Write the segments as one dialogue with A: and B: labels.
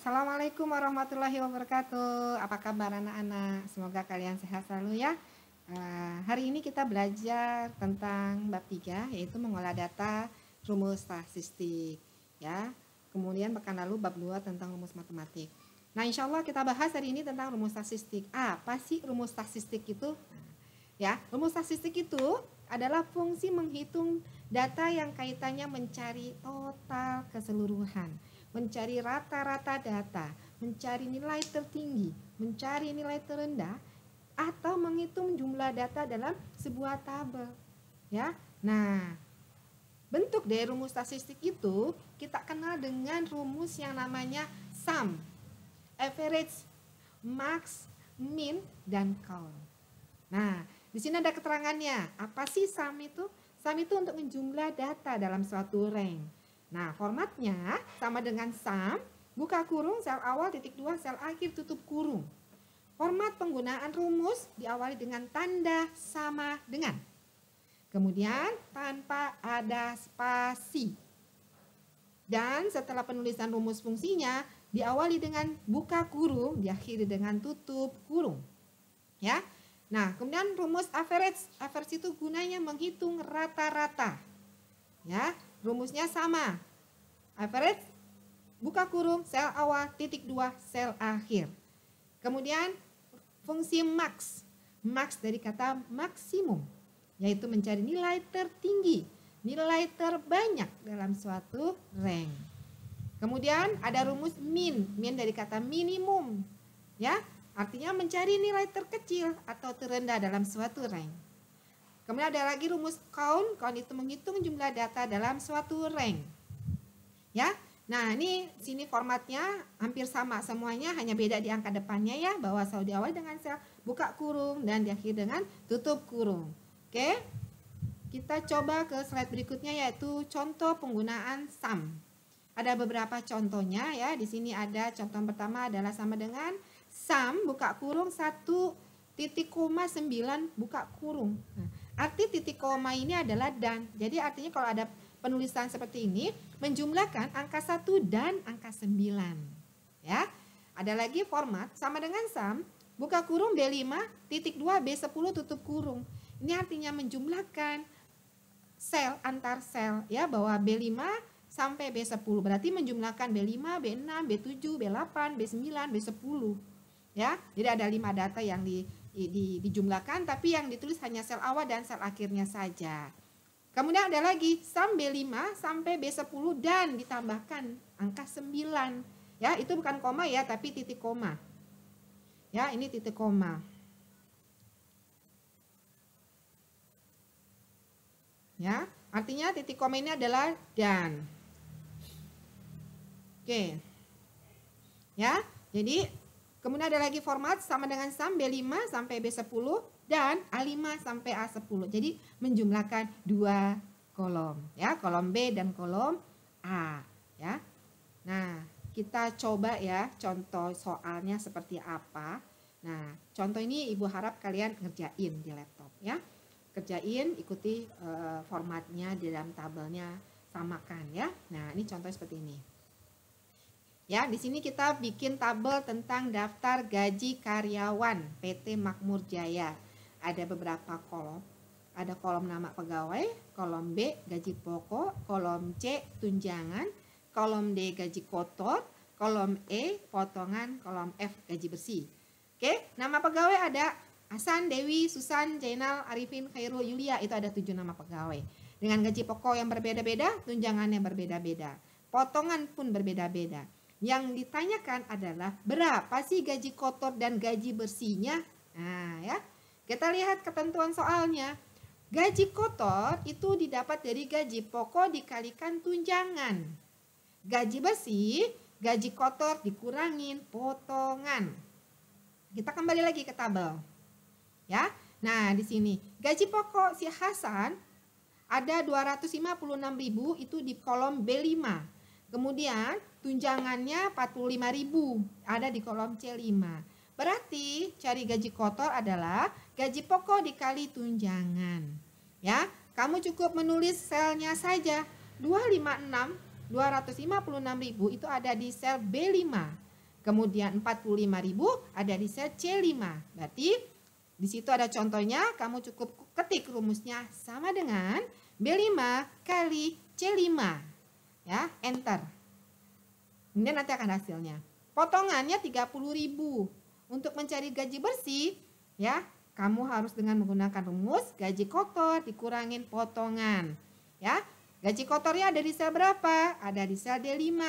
A: Assalamualaikum warahmatullahi wabarakatuh. Apa kabar anak-anak? Semoga kalian sehat selalu ya. Hari ini kita belajar tentang bab 3, yaitu mengolah data rumus statistik ya. Kemudian pekan lalu bab 2 tentang rumus matematik. Nah, insya Allah kita bahas hari ini tentang rumus statistik. Apa sih rumus statistik itu? Ya, rumus statistik itu adalah fungsi menghitung data yang kaitannya mencari total keseluruhan, mencari rata-rata data, mencari nilai tertinggi, mencari nilai terendah, atau menghitung jumlah data dalam sebuah tabel. Ya, nah bentuk dari rumus statistik itu kita kenal dengan rumus yang namanya sum, average, max, min, dan count. Nah, di sini ada keterangannya. Apa sih sum itu? Sum itu untuk menjumlah data dalam suatu range. Nah, formatnya sama dengan sum, buka kurung, sel awal, titik 2, sel akhir, tutup kurung. Format penggunaan rumus diawali dengan tanda sama dengan. Kemudian tanpa ada spasi. Dan setelah penulisan rumus fungsinya diawali dengan buka kurung, diakhiri dengan tutup kurung. Ya. Nah, kemudian rumus average. Average itu gunanya menghitung rata-rata. Ya, rumusnya sama. Average, buka kurung, sel awal, titik 2, sel akhir. Kemudian fungsi max. Max dari kata maksimum, yaitu mencari nilai tertinggi, nilai terbanyak dalam suatu range. Kemudian ada rumus min. Min dari kata minimum. Ya, artinya mencari nilai terkecil atau terendah dalam suatu range. Kemudian ada lagi rumus count. Count itu menghitung jumlah data dalam suatu range. Ya, nah ini sini formatnya hampir sama semuanya, hanya beda di angka depannya ya, bahwa selalu diawali dengan sel buka kurung dan diakhiri dengan tutup kurung. Oke, kita coba ke slide berikutnya, yaitu contoh penggunaan sum. Ada beberapa contohnya ya. Di sini ada contoh pertama adalah sama dengan sum buka kurung 1,9 buka kurung. Nah, arti titik koma ini adalah dan. Jadi artinya kalau ada penulisan seperti ini, menjumlahkan angka 1 dan angka 9. Ya. Ada lagi format sama dengan sum buka kurung B5 titik 2 B10 tutup kurung. Ini artinya menjumlahkan sel antar sel ya, bahwa B5 sampai B10 berarti menjumlahkan B5, B6, B7, B8, B9, B10. Ya, jadi ada 5 data yang dijumlahkan, tapi yang ditulis hanya sel awal dan sel akhirnya saja. Kemudian ada lagi sum B5 sampai B10 dan ditambahkan angka 9. Ya, itu bukan koma ya, tapi titik koma. Ya, ini titik koma. Ya, artinya titik koma ini adalah dan. Oke. Ya, jadi kemudian ada lagi format sama dengan sum B5 sampai B10 dan A5 sampai A10. Jadi menjumlahkan 2 kolom ya, kolom B dan kolom A ya. Nah, kita coba ya contoh soalnya seperti apa. Nah, contoh ini Ibu harap kalian ngerjain di laptop ya. Kerjain, ikuti formatnya di dalam tabelnya, samakan ya. Nah, ini contoh seperti ini. Ya, di sini kita bikin tabel tentang daftar gaji karyawan PT Makmur Jaya. Ada beberapa kolom. Ada kolom nama pegawai, kolom B gaji pokok, kolom C tunjangan, kolom D gaji kotor, kolom E potongan, kolom F gaji bersih. Oke, nama pegawai ada Hasan, Dewi, Susan, Jainal, Arifin, Khairul, Yulia. Itu ada 7 nama pegawai. Dengan gaji pokok yang berbeda-beda, tunjangannya berbeda-beda. Potongan pun berbeda-beda. Yang ditanyakan adalah berapa sih gaji kotor dan gaji bersihnya? Nah ya, kita lihat ketentuan soalnya. Gaji kotor itu didapat dari gaji pokok dikalikan tunjangan. Gaji bersih, gaji kotor dikurangin potongan. Kita kembali lagi ke tabel. Ya, nah di sini gaji pokok si Hasan ada 256.000 itu di kolom B5. Kemudian tunjangannya 45.000 ada di kolom C5. Berarti cari gaji kotor adalah gaji pokok dikali tunjangan. Ya, kamu cukup menulis selnya saja. 256.000 itu ada di sel B5. Kemudian 45.000 ada di sel C5. Berarti di situ ada contohnya, kamu cukup ketik rumusnya sama dengan B5 kali C5. Ya, enter. Kemudian nanti akan hasilnya. Potongannya 30.000. Untuk mencari gaji bersih, ya, kamu harus dengan menggunakan rumus gaji kotor dikurangin potongan. Ya, gaji kotornya ada di sel berapa? Ada di sel D5.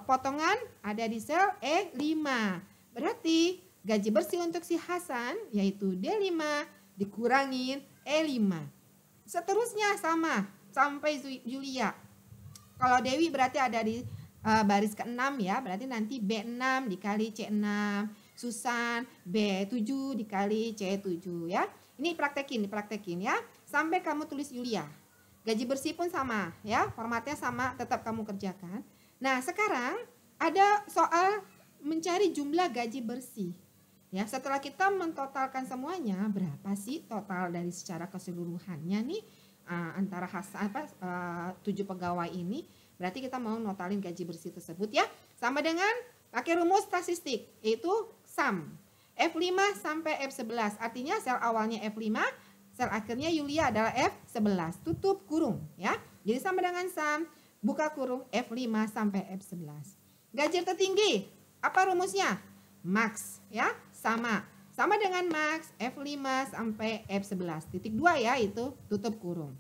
A: Potongan ada di sel E5. Berarti gaji bersih untuk si Hasan yaitu D5 dikurangin E5. Seterusnya sama sampai Julia. Kalau Dewi berarti ada di baris ke-6 ya, berarti nanti B6 dikali C6, Susan B7 dikali C7 ya. Ini dipraktekin ya, sampai kamu tulis Julia. Gaji bersih pun sama ya, formatnya sama, tetap kamu kerjakan. Nah, sekarang ada soal mencari jumlah gaji bersih. Ya, setelah kita mentotalkan semuanya, berapa sih total dari secara keseluruhannya nih antara 7 pegawai ini? Berarti kita mau notalin gaji bersih tersebut ya. Sama dengan pakai rumus statistik, yaitu sum. F5 sampai F11. Artinya sel awalnya F5, sel akhirnya Yulia adalah F11. Tutup kurung ya. Jadi sama dengan sum, buka kurung F5 sampai F11. Gaji tertinggi, apa rumusnya? Max ya, sama dengan max F5 sampai F11. Titik 2 ya, itu tutup kurung.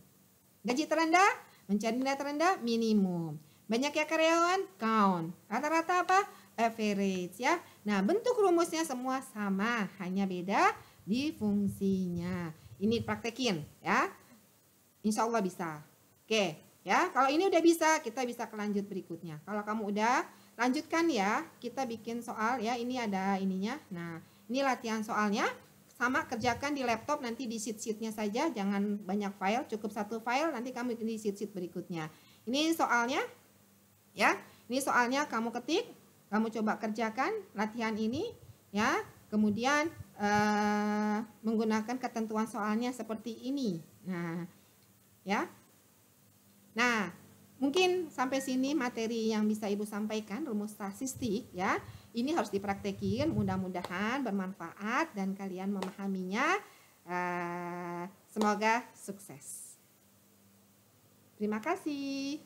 A: Gaji terendah, mencari nilai terendah minimum. Banyaknya karyawan, count. Rata-rata apa? Average ya. Nah, bentuk rumusnya semua sama, hanya beda di fungsinya. Ini praktekin ya. Insya Allah bisa. Oke ya, kalau ini udah bisa, kita bisa ke lanjut berikutnya. Kalau kamu udah, lanjutkan ya. Kita bikin soal ya, ini ada ininya. Nah, ini latihan soalnya. Sama, kerjakan di laptop, nanti di sheet-sheetnya saja, jangan banyak file, cukup satu file, nanti kamu di sheet-sheet berikutnya. Ini soalnya ya, ini soalnya kamu ketik, kamu coba kerjakan latihan ini ya, kemudian menggunakan ketentuan soalnya seperti ini. Nah ya, nah mungkin sampai sini materi yang bisa Ibu sampaikan, rumus statistik ya. Ini harus dipraktekin, mudah-mudahan bermanfaat dan kalian memahaminya. Semoga sukses. Terima kasih.